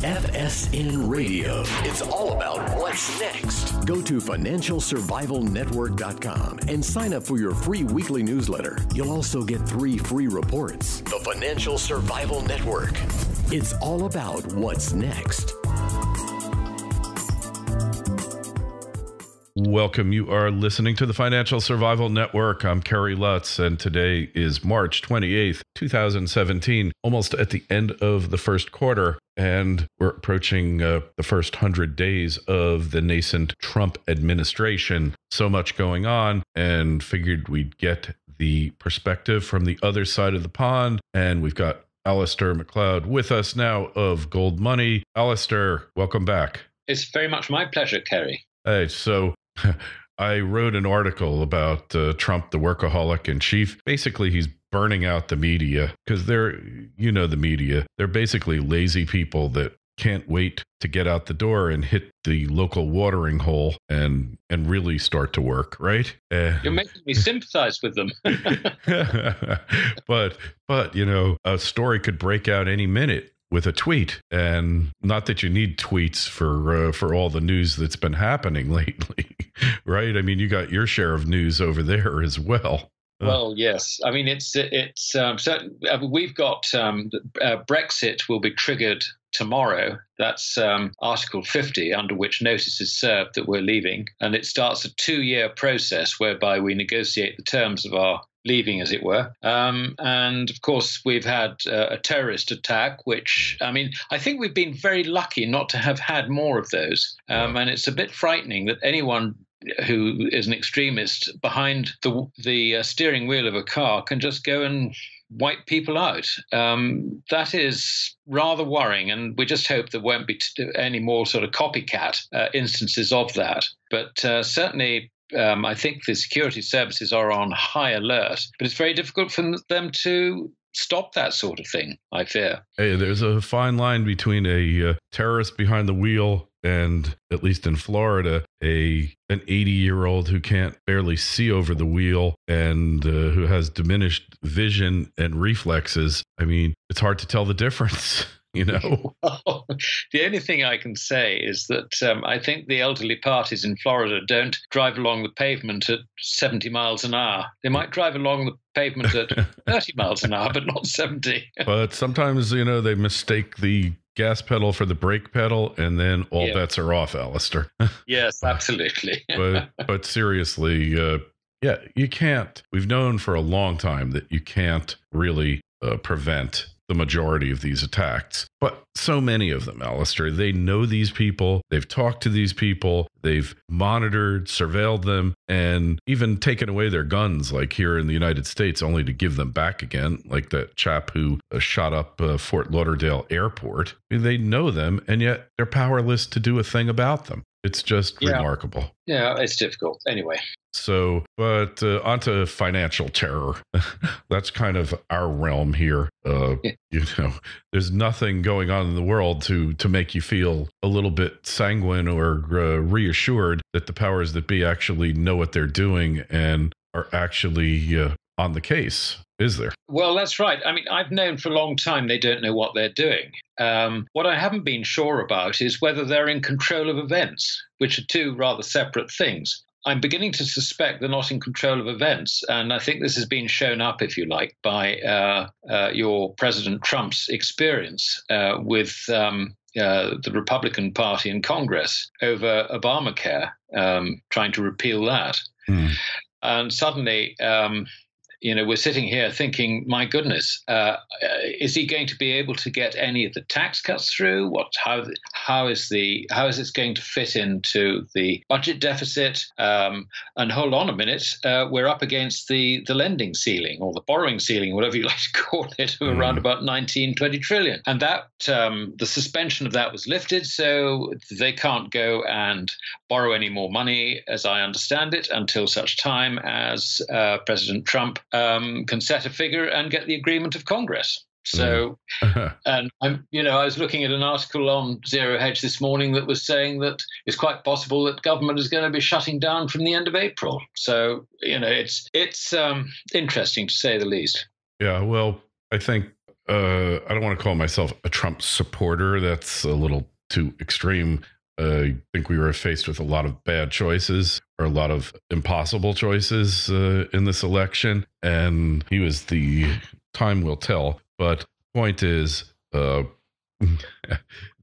FSN Radio. It's all about what's next. Go to financialsurvivalnetwork.com and sign up for your free weekly newsletter. You'll also get 3 free reports. The Financial Survival Network. It's all about what's next. Welcome. You are listening to the Financial Survival Network. I'm Kerry Lutz, and today is March 28th, 2017, almost at the end of the first quarter, and we're approaching the first 100 days of the nascent Trump administration. So much going on, and figured we'd get the perspective from the other side of the pond, and we've got Alasdair MacLeod with us now of Gold Money. Alasdair, welcome back. It's very much my pleasure, Kerry. Hey, so I wrote an article about Trump, the workaholic in chief. Basically, he's burning out the media because they're, the media. They're basically lazy people that can't wait to get out the door and hit the local watering hole and really start to work, right? You're making me sympathize with them. but a story could break out any minute with a tweet, and not that you need tweets for all the news that's been happening lately, right? I mean, you got your share of news over there as well. Well, yes. I mean, it's certain. We've got Brexit will be triggered tomorrow. That's Article 50, under which notice is served that we're leaving, and it starts a 2-year process whereby we negotiate the terms of our leaving, as it were. And of course, we've had a terrorist attack, which, I mean, I think we've been very lucky not to have had more of those. And it's a bit frightening that anyone who is an extremist behind the steering wheel of a car can just go and wipe people out. That is rather worrying, and we just hope there won't be any more sort of copycat instances of that. But certainly, I think the security services are on high alert, but it's very difficult for them to stop that sort of thing, I fear. Hey, there's a fine line between a terrorist behind the wheel and, at least in Florida, an 80-year-old who can't barely see over the wheel and who has diminished vision and reflexes. I mean, it's hard to tell the difference. Well, the only thing I can say is that I think the elderly parties in Florida don't drive along the pavement at 70 miles an hour. They might drive along the pavement at 30 miles an hour, but not 70. But sometimes, they mistake the gas pedal for the brake pedal, and then all bets are off, Alasdair. Yes, absolutely. but seriously, you can't. We've known for a long time that you can't really prevent the majority of these attacks, but so many of them, Alasdair, they know these people, they've talked to these people, they've monitored, surveilled them, and even taken away their guns, like here in the United States, only to give them back again, like that chap who shot up Fort Lauderdale Airport. I mean, they know them, and yet they're powerless to do a thing about them. It's just remarkable. Yeah, it's difficult. Anyway. So, but onto financial terror. That's kind of our realm here. There's nothing going on in the world to make you feel a little bit sanguine or reassured that the powers that be actually know what they're doing and are actually on the case, is there? Well, that's right. I mean, I've known for a long time they don't know what they're doing. What I haven't been sure about is whether they're in control of events, which are two rather separate things. I'm beginning to suspect they're not in control of events, and I think this has been shown up, if you like, by your President Trump's experience with the Republican Party in Congress over Obamacare, trying to repeal that. And suddenly, we're sitting here thinking, my goodness, is he going to be able to get any of the tax cuts through? How is this going to fit into the budget deficit? And hold on a minute, we're up against the lending ceiling or the borrowing ceiling, whatever you like to call it, of around about 19-20 trillion. And that the suspension of that was lifted, so they can't go and borrow any more money, as I understand it, until such time as President Trump can set a figure and get the agreement of Congress. So, and I was looking at an article on Zero Hedge this morning that was saying that it's quite possible that government is going to be shutting down from the end of April. So, it's interesting to say the least. Yeah, well, I think I don't want to call myself a Trump supporter. That's a little too extreme. I think we were faced with a lot of bad choices or a lot of impossible choices in this election. And he was time will tell. But point is,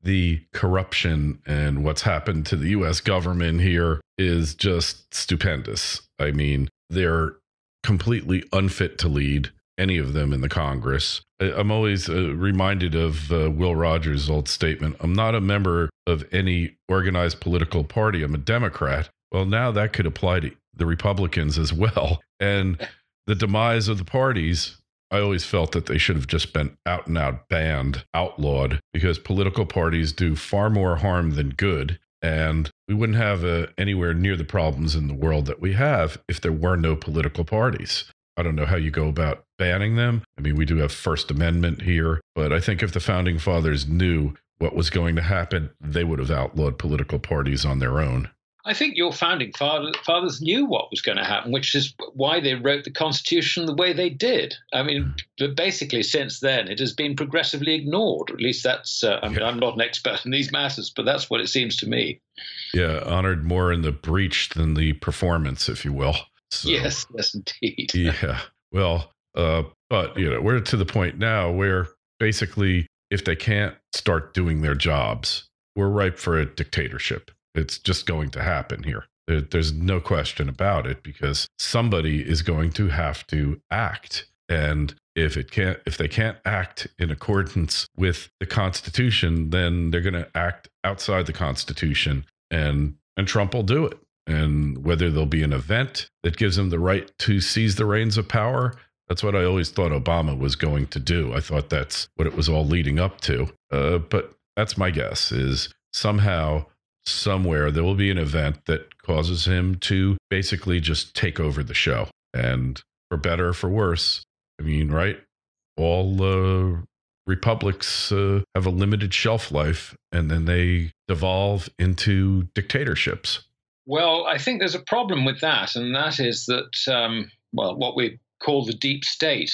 the corruption and what's happened to the U.S. government here is just stupendous. I mean, they're completely unfit to lead, any of them in the Congress. I'm always reminded of Will Rogers' old statement, I'm not a member of any organized political party, I'm a Democrat. Well, now that could apply to the Republicans as well. And the demise of the parties, I always felt that they should have just been out and out banned, outlawed, because political parties do far more harm than good. And we wouldn't have anywhere near the problems in the world that we have if there were no political parties. I don't know how you go about banning them. I mean, we do have First Amendment here, but I think if the founding fathers knew what was going to happen, they would have outlawed political parties on their own. I think your founding fathers knew what was going to happen, which is why they wrote the Constitution the way they did. I mean, basically, since then, it has been progressively ignored. At least that's, I'm not an expert in these matters, but that's what it seems to me. Yeah, honored more in the breach than the performance, if you will. So, yes, indeed. Yeah. Well, but, we're to the point now where basically, if they can't start doing their jobs, we're ripe for a dictatorship. It's just going to happen here. There's no question about it, because somebody is going to have to act. And if they can't act in accordance with the Constitution, then they're going to act outside the Constitution, and Trump will do it. And whether there'll be an event that gives him the right to seize the reins of power, that's what I always thought Obama was going to do. I thought that's what it was all leading up to. But that's my guess, is somehow, somewhere, there will be an event that causes him to basically just take over the show. And for better or for worse, I mean, right? All republics have a limited shelf life, and then they devolve into dictatorships. Well, I think there's a problem with that, and that is that, what we call the deep state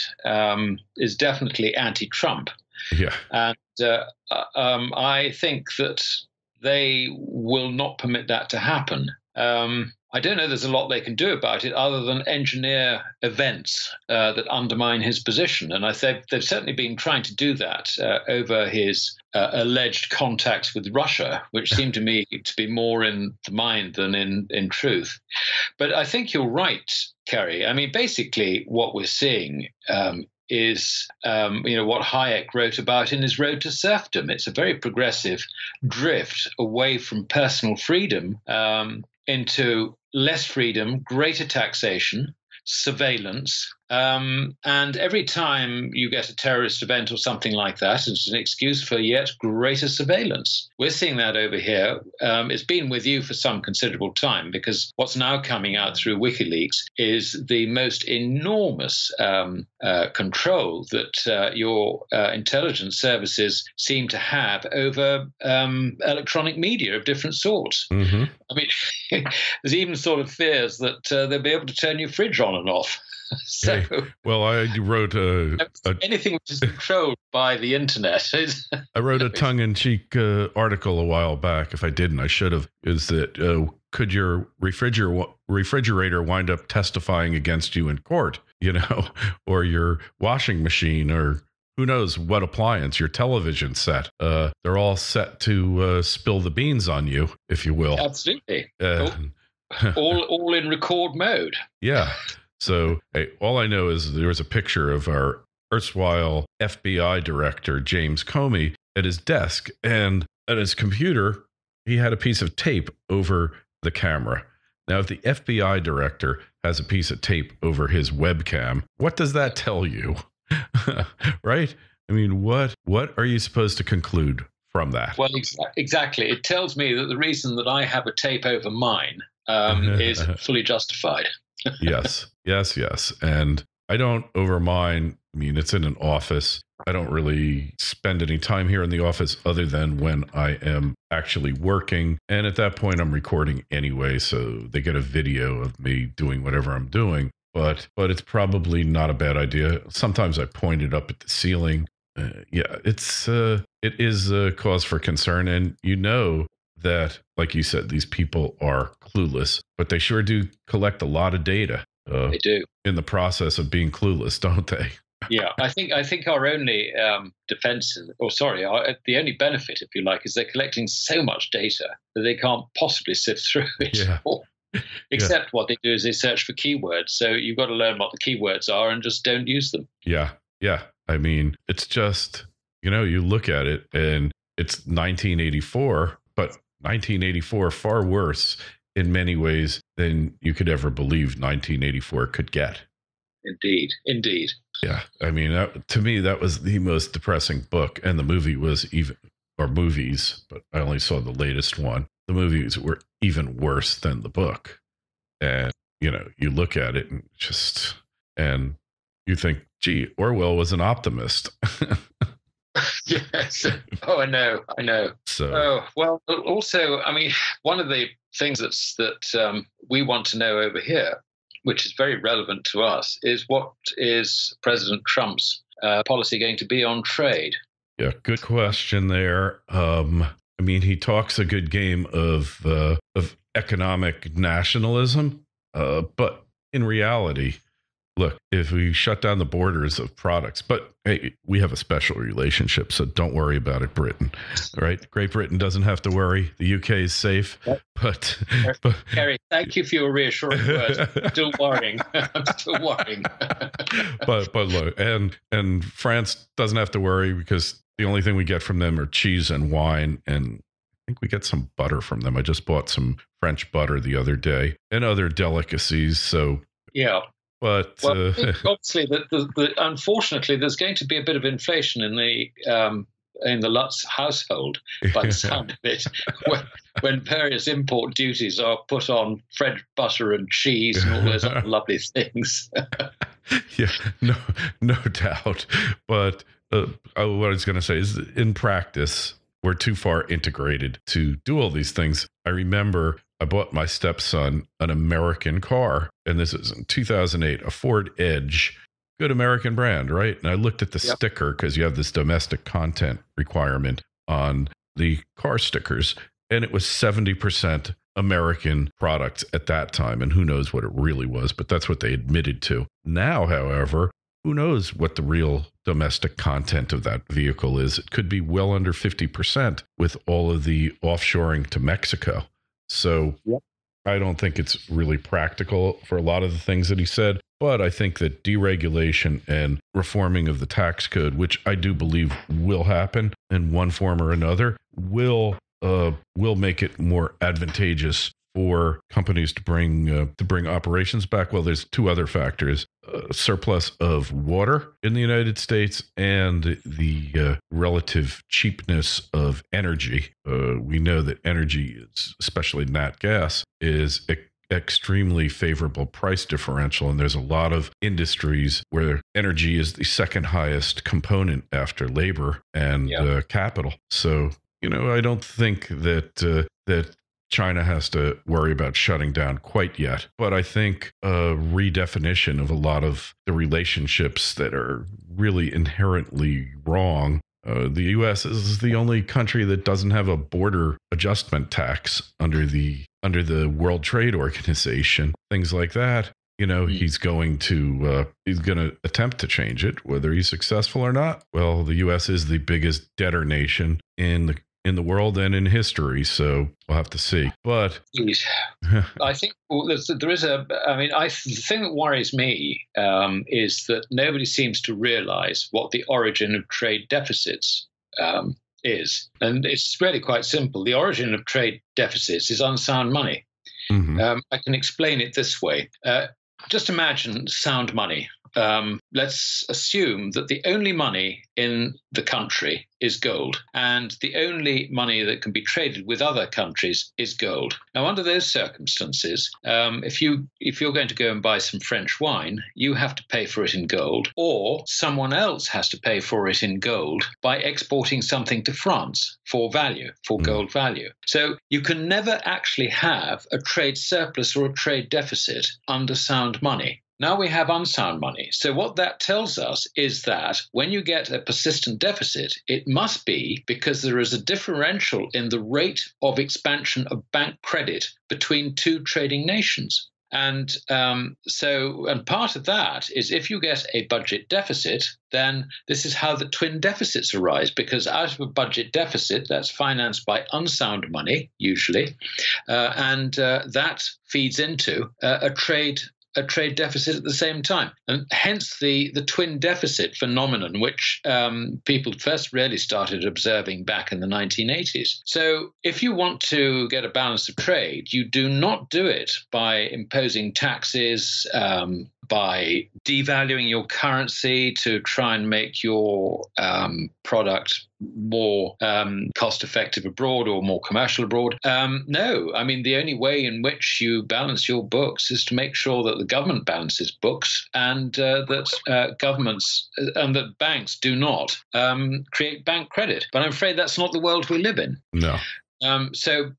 is definitely anti-Trump. Yeah. And I think that they will not permit that to happen. I don't know there's a lot they can do about it other than engineer events that undermine his position. And they've certainly been trying to do that over his alleged contacts with Russia, which seem to me to be more in the mind than in truth. But I think you're right, Kerry. I mean, basically what we're seeing is what Hayek wrote about in his Road to Serfdom. It's a very progressive drift away from personal freedom into less freedom, greater taxation, surveillance. And every time you get a terrorist event or something like that, it's an excuse for yet greater surveillance. We're seeing that over here. It's been with you for some considerable time, because what's now coming out through WikiLeaks is the most enormous control that your intelligence services seem to have over electronic media of different sorts. Mm-hmm. I mean, there's even sort of fears that they'll be able to turn your fridge on and off. So, well, I wrote anything which is controlled by the internet. I wrote a tongue-in-cheek article a while back. If I didn't, I should have. Is that could your refrigerator wind up testifying against you in court? Or your washing machine, or who knows what appliance, your television set. They're all set to spill the beans on you, if you will. Absolutely. All in record mode. Yeah. So all I know is there was a picture of our erstwhile FBI director, James Comey, at his desk, and at his computer, he had a piece of tape over the camera. Now, if the FBI director has a piece of tape over his webcam, what does that tell you? Right? I mean, what are you supposed to conclude from that? Well, exactly. It tells me that the reason that I have a tape over mine is fully justified. Yes. And I don't over mine. I mean, it's in an office. I don't really spend any time here in the office other than when I am actually working. And at that point, I'm recording anyway, so they get a video of me doing whatever I'm doing. But it's probably not a bad idea. Sometimes I point it up at the ceiling it is a cause for concern, and that, like you said, these people are clueless, but they sure do collect a lot of data. They do in the process of being clueless, don't they? Yeah, I think our only defense, the only benefit, if you like, is they're collecting so much data that they can't possibly sift through it. Yeah. Except what they do is they search for keywords. So you've got to learn what the keywords are and just don't use them. Yeah. Yeah. I mean, it's just, you look at it and it's 1984, but 1984 far worse in many ways than you could ever believe 1984 could get. Indeed. Yeah. I mean, to me, that was the most depressing book. And the movie was movies, but I only saw the latest one. The movies were even worse than the book. And, you look at it and you think, gee, Orwell was an optimist. Yes. Oh, I know. So, well, also, I mean, one of the things that we want to know over here, which is very relevant to us, is what is President Trump's policy going to be on trade? Yeah, good question there. I mean, he talks a good game of economic nationalism, but in reality, look, if we shut down the borders of products, but hey, we have a special relationship, so don't worry about it, Britain. All right, Great Britain doesn't have to worry. The UK is safe, but Kerry, thank you for your reassuring words. I'm still worrying. but look, and France doesn't have to worry because the only thing we get from them are cheese and wine, and I think we get some butter from them. I just bought some French butter the other day and other delicacies. So yeah. But I think obviously, unfortunately, there's going to be a bit of inflation in the Lutz household, by the sound of it, when various import duties are put on French butter and cheese and all those other lovely things. Yeah, no doubt. But what I was going to say is, in practice, we're too far integrated to do all these things. I remember I bought my stepson an American car, and this is in 2008, a Ford Edge, good American brand, right? And I looked at the sticker because you have this domestic content requirement on the car stickers, and it was 70% American products at that time. And who knows what it really was, but that's what they admitted to. Now, however, who knows what the real domestic content of that vehicle is? It could be well under 50% with all of the offshoring to Mexico. So I don't think it's really practical for a lot of the things that he said. But I think that deregulation and reforming of the tax code, which I do believe will happen in one form or another, will make it more advantageous for companies to bring operations back. Well, there's two other factors: surplus of water in the United States and the relative cheapness of energy. We know that energy, especially nat gas, is extremely favorable price differential, and there's a lot of industries where energy is the second highest component after labor and capital. So I don't think that China has to worry about shutting down quite yet. But I think a redefinition of a lot of the relationships that are really inherently wrong. The U.S. is the only country that doesn't have a border adjustment tax under the World Trade Organization. Things like that. He's going to attempt to change it. Whether he's successful or not, well, the U.S. is the biggest debtor nation in the world and in history, so we'll have to see. But I think there is the thing that worries me is that nobody seems to realize what the origin of trade deficits is. And it's really quite simple. The origin of trade deficits is unsound money. Mm-hmm. I can explain it this way. Just imagine sound money. Let's assume that the only money in the country is gold, and the only money that can be traded with other countries is gold. Now, under those circumstances, if you're going to go and buy some French wine, you have to pay for it in gold, or someone else has to pay for it in gold by exporting something to France for gold value. So you can never actually have a trade surplus or a trade deficit under sound money. Now we have unsound money. So what that tells us is that when you get a persistent deficit, it must be because there is a differential in the rate of expansion of bank credit between two trading nations. And and part of that is if you get a budget deficit, then this is how the twin deficits arise, because out of a budget deficit, that's financed by unsound money, usually, and that feeds into a trade deficit at the same time. And hence the twin deficit phenomenon, which people first really started observing back in the 1980s. So if you want to get a balance of trade, you do not do it by imposing taxes, by devaluing your currency to try and make your product more cost effective abroad or more commercial abroad. No, I mean, the only way in which you balance your books is to make sure that the government balances books and that governments and that banks do not create bank credit. But I'm afraid that's not the world we live in. No. The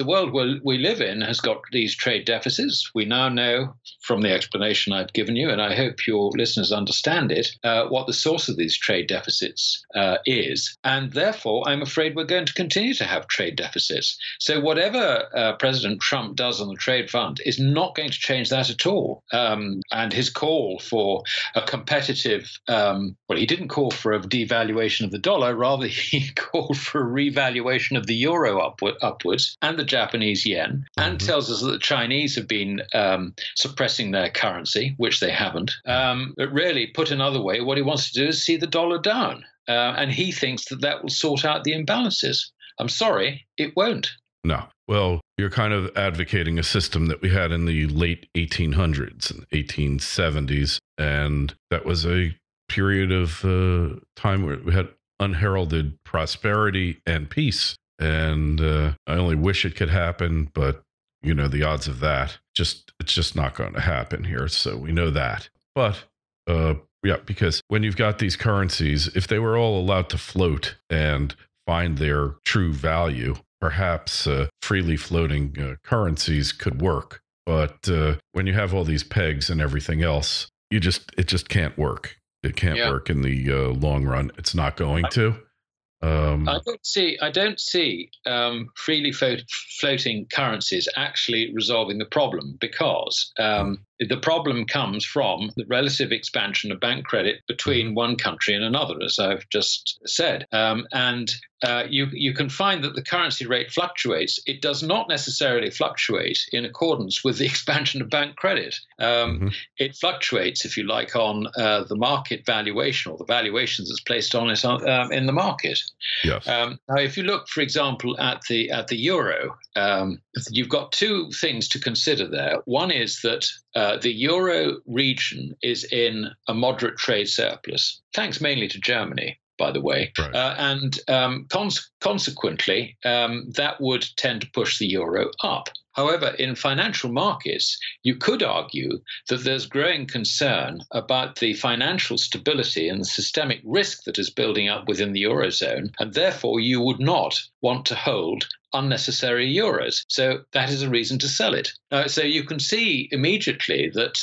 world we live in has got these trade deficits. We now know from the explanation I've given you, and I hope your listeners understand it, what the source of these trade deficits is. And therefore, I'm afraid we're going to continue to have trade deficits. So whatever President Trump does on the trade front is not going to change that at all. And his call for a competitive, he didn't call for a devaluation of the dollar, rather he called for a revaluation of the euro upwards and the Japanese yen, and tells us that the Chinese have been suppressing their currency, which they haven't. But really, put another way, what he wants to do is see the dollar down. And he thinks that will sort out the imbalances. I'm sorry, it won't. No. Well, you're kind of advocating a system that we had in the late 1800s and 1870s. And that was a period of time where we had unheralded prosperity and peace. And I only wish it could happen, but the odds of that, it's just not going to happen here. So we know that. But because when you've got these currencies, if they were all allowed to float and find their true value, perhaps freely floating currencies could work. But when you have all these pegs and everything else, it just can't work. It can't work in the long run. It's not going to. I don't see freely floating currencies actually resolving the problem, because the problem comes from the relative expansion of bank credit between one country and another, as I've just said. You can find that the currency rate fluctuates. It does not necessarily fluctuate in accordance with the expansion of bank credit. It fluctuates, if you like, on the market valuation, or the valuations that's placed on it in the market. Yes. Now, if you look, for example, at the euro, you've got two things to consider there. One is that the euro region is in a moderate trade surplus, thanks mainly to Germany, by the way. Right. Consequently, that would tend to push the euro up. However, in financial markets, you could argue that there's growing concern about the financial stability and the systemic risk that is building up within the Eurozone, and therefore you would not want to hold unnecessary euros. So that is a reason to sell it. So you can see immediately that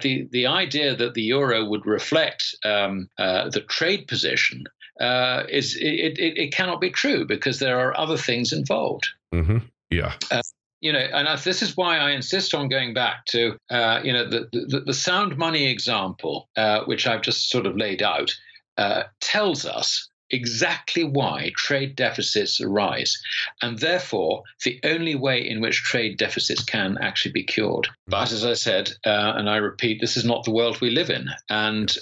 the idea that the euro would reflect the trade position it cannot be true, because there are other things involved. Yeah. And this is why I insist on going back to, the sound money example, which I've just sort of laid out, tells us exactly why trade deficits arise, and therefore the only way in which trade deficits can actually be cured. But as I said, and I repeat, this is not the world we live in, and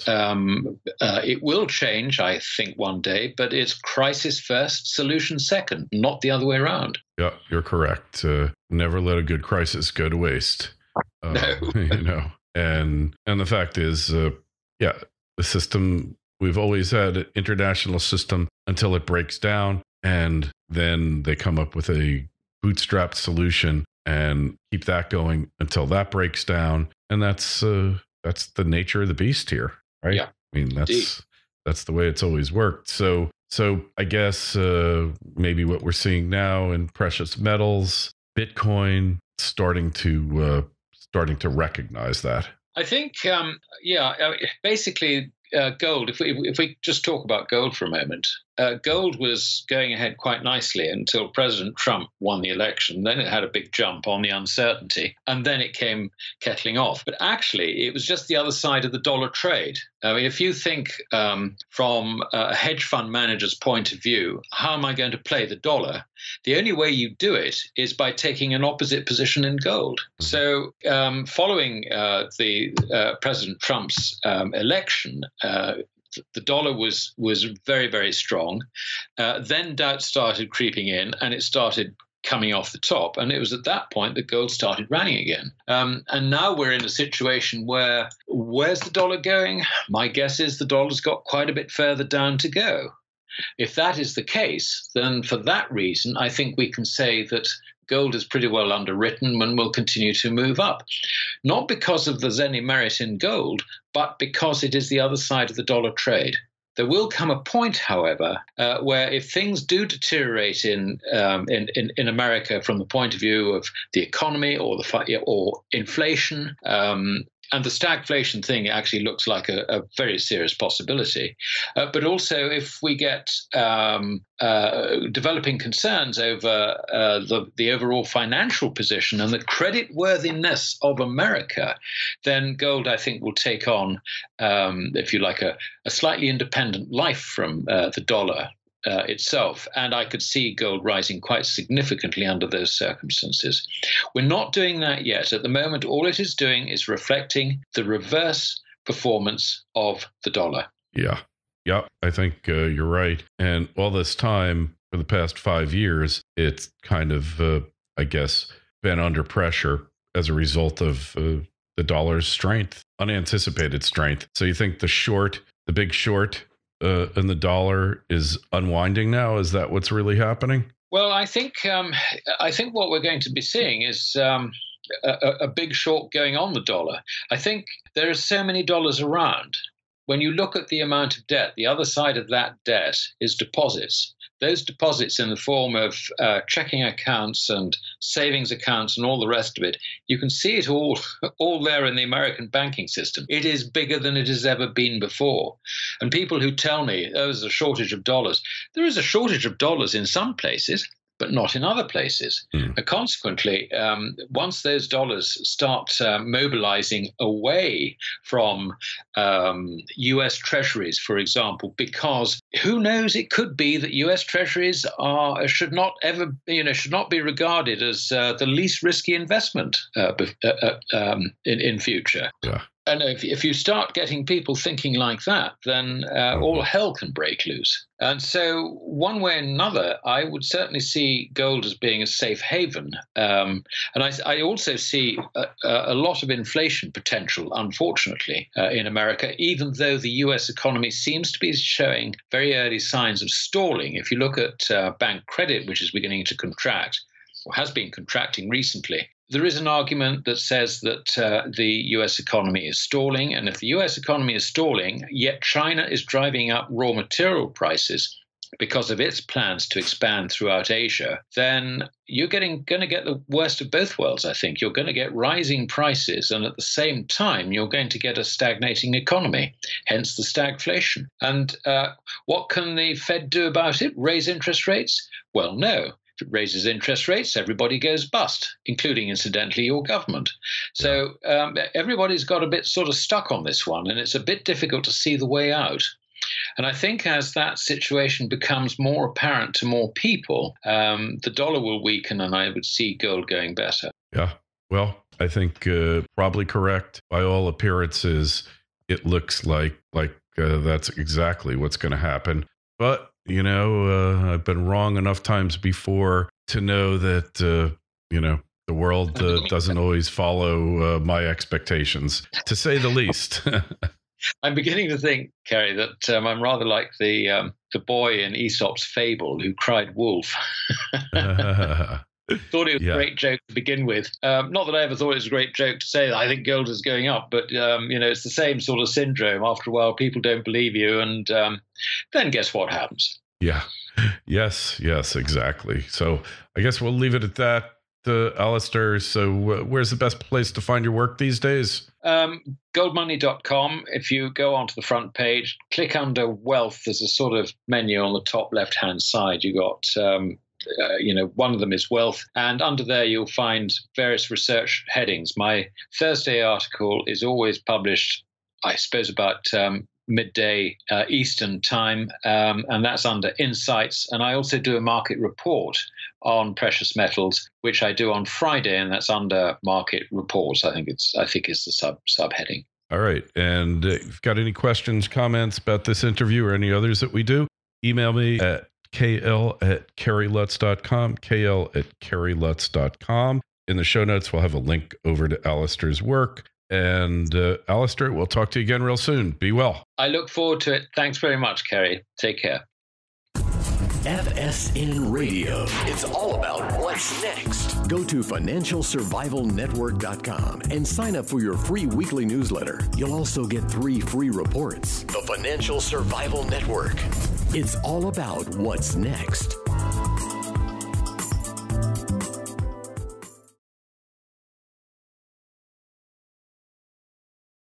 it will change, I think, one day, but it's crisis first, solution second, not the other way around. Yeah, you're correct. Never let a good crisis go to waste. No. And the fact is, the system, we've always had an international system until it breaks down, and then they come up with a bootstrapped solution and keep that going until that breaks down. And that's the nature of the beast here, right? Yeah, I mean, that's the way it's always worked. So I guess maybe what we're seeing now in precious metals, Bitcoin, starting to recognize that. I think, basically, gold. If we just talk about gold for a moment, gold was going ahead quite nicely until President Trump won the election. Then it had a big jump on the uncertainty, and then it came kettling off. But actually, it was just the other side of the dollar trade. I mean, if you think from a hedge fund manager's point of view, how am I going to play the dollar? The only way you do it is by taking an opposite position in gold. So following President Trump's election, the dollar was very, very strong. Then doubt started creeping in, and it started coming off the top. And it was at that point that gold started rallying again. And now we're in a situation where's the dollar going? My guess is the dollar's got quite a bit further down to go. If that is the case, then for that reason, I think we can say that gold is pretty well underwritten and will continue to move up. Not because there's any merit in gold, but because it is the other side of the dollar trade. There will come a point, however, where if things do deteriorate in America from the point of view of the economy or inflation, and the stagflation thing actually looks like a very serious possibility. But also, if we get developing concerns over the overall financial position and the creditworthiness of America, then gold, I think, will take on, if you like, a slightly independent life from the dollar itself. And I could see gold rising quite significantly under those circumstances. We're not doing that yet. At the moment, all it is doing is reflecting the reverse performance of the dollar. Yeah. I think you're right. And all this time, for the past 5 years, it's kind of, I guess, been under pressure as a result of the dollar's strength, unanticipated strength. So you think the big short, and the dollar is unwinding now? Is that what's really happening? Well, I think what we're going to be seeing is a big short going on the dollar. I think there are so many dollars around. When you look at the amount of debt, the other side of that debt is deposits. Those deposits in the form of checking accounts and savings accounts and all the rest of it, you can see it all there in the American banking system. It is bigger than it has ever been before. And people who tell me, there's a shortage of dollars, there is a shortage of dollars in some places, but not in other places. Consequently, once those dollars start mobilizing away from U.S. treasuries, for example, because who knows, it could be that U.S. treasuries should not be regarded as the least risky investment in future. Yeah. And if you start getting people thinking like that, then all hell can break loose. And so one way or another, I would certainly see gold as being a safe haven. And I also see a lot of inflation potential, unfortunately, in America, even though the US economy seems to be showing very early signs of stalling. If you look at bank credit, which is beginning to contract, or has been contracting recently, there is an argument that says that the US economy is stalling. And if the US economy is stalling, yet China is driving up raw material prices because of its plans to expand throughout Asia, then you're going to get the worst of both worlds, I think. You're going to get rising prices, and at the same time, you're going to get a stagnating economy, hence the stagflation. And what can the Fed do about it? Raise interest rates? Well, no. If it raises interest rates, everybody goes bust, including, incidentally, your government. So everybody's got a bit sort of stuck on this one, and it's a bit difficult to see the way out. And I think as that situation becomes more apparent to more people, the dollar will weaken, and I would see gold going better. Yeah. Well, I think probably correct. By all appearances, it looks like that's exactly what's going to happen. But I've been wrong enough times before to know that, the world doesn't always follow my expectations, to say the least. I'm beginning to think, Kerry, that I'm rather like the boy in Aesop's fable who cried wolf. Thought it was a great joke to begin with. Not that I ever thought it was a great joke to say that I think gold is going up, but it's the same sort of syndrome. After a while, people don't believe you, and then guess what happens? Yeah. Yes, exactly. So I guess we'll leave it at that. Alasdair. So where's the best place to find your work these days? Goldmoney.com. If you go onto the front page, click under wealth, there's a sort of menu on the top left-hand side. You got, one of them is wealth. And under there, you'll find various research headings. My Thursday article is always published, I suppose, about midday Eastern time, and that's under Insights. And I also do a market report on precious metals, which I do on Friday, and that's under Market Reports. I think it's the subheading. All right. And if you've got any questions, comments about this interview or any others that we do, email me at kl@kerrylutz.com, kl@kerrylutz.com. In the show notes, we'll have a link over to Alasdair's work. And Alasdair, we'll talk to you again real soon. Be well. I look forward to it. Thanks very much, Kerry. Take care. FSN Radio. It's all about what's next. Go to financialsurvivalnetwork.com and sign up for your free weekly newsletter. You'll also get 3 free reports. The Financial Survival Network. It's all about what's next.